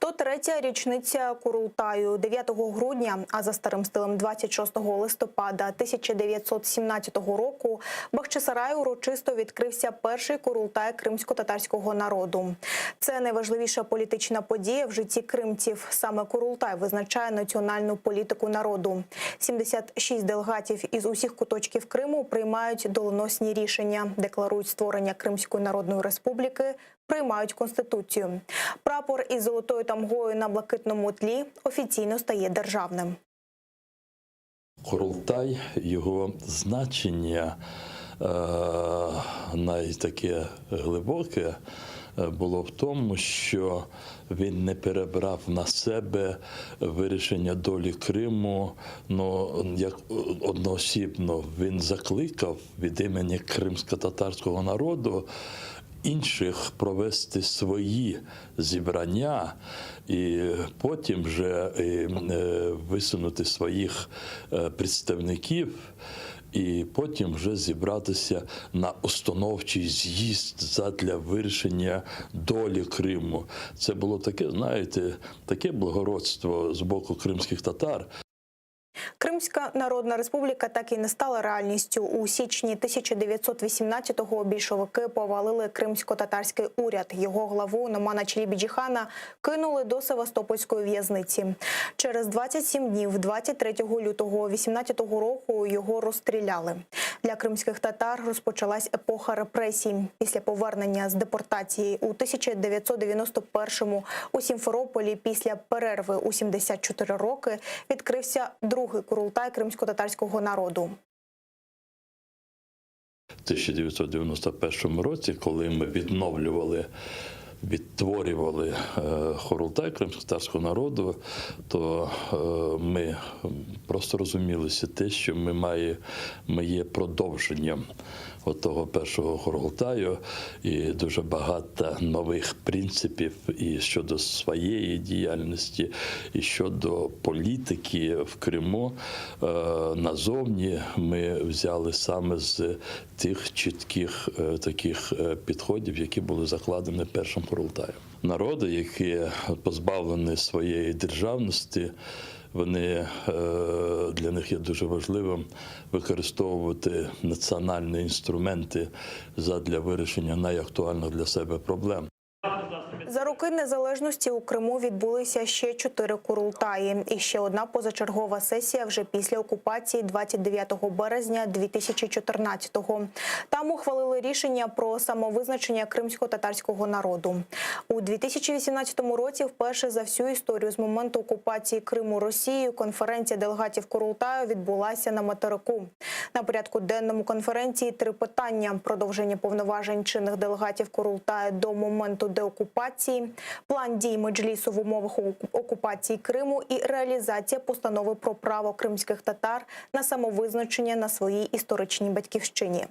103-я річниця Курултаю 9 грудня, а за старим стилем 26 листопада 1917 року в Бахчисараї урочисто відкрився перший Курултай кримсько-татарського народу. Це найважливіша політична подія в житті кримців. Саме Курултай визначає національну політику народу. 76 делегатів із усіх куточків Криму приймають доленосні рішення, декларують створення Кримської Народної Республіки, приймають Конституцію. Прапор із золотою тамгою на блакитному тлі офіційно стає державним. Курултай, його значення найтаке глибоке було в тому, що він не перебрав на себе вирішення долі Криму, як одноосібно. Він закликав від імені кримсько-татарського народу інших провести свої зібрання і потім вже висунути своїх представників, і потім вже зібратися на установчий з'їзд задля вирішення долі Криму. Це було таке, знаєте, таке благородство з боку кримських татар. Кримська Народна Республіка так і не стала реальністю. У січні 1918-го більшовики повалили кримсько-татарський уряд. Його главу Номана Челібіджіхана кинули до Севастопольської в'язниці. Через 27 днів, 23 лютого 18-го року, його розстріляли. Для кримських татар розпочалась епоха репресій. Після повернення з депортації у 1991-му у Сімферополі після перерви у 74 роки відкрився другий Курултай кримсько-татарського народу. У 1991 році, коли ми відтворювали Курултай кримсько-татарського народу, то ми просто розумілися те, що ми є продовженням того першого Курултаю, і дуже багато нових принципів і щодо своєї діяльності, і щодо політики в Криму назовні ми взяли саме з тих чітких таких підходів, які були закладені першим Курултаєм. Народи, які позбавлені своєї державності, для них є дуже важливим використовувати національні інструменти задля вирішення найактуальних для себе проблем. За роки незалежності у Криму відбулися ще 4 Курултаї. І ще одна позачергова сесія вже після окупації 29 березня 2014-го. Там ухвалили рішення про самовизначення кримсько-татарського народу. У 2018 році вперше за всю історію з моменту окупації Криму Росією конференція делегатів Курултаю відбулася на материку. На порядку денному конференції 3 питання: продовження повноважень чинних делегатів Курултаю до моменту деокупації, план дій Меджлісу в умовах окупації Криму і реалізація постанови про право кримських татар на самовизначення на своїй історичній батьківщині.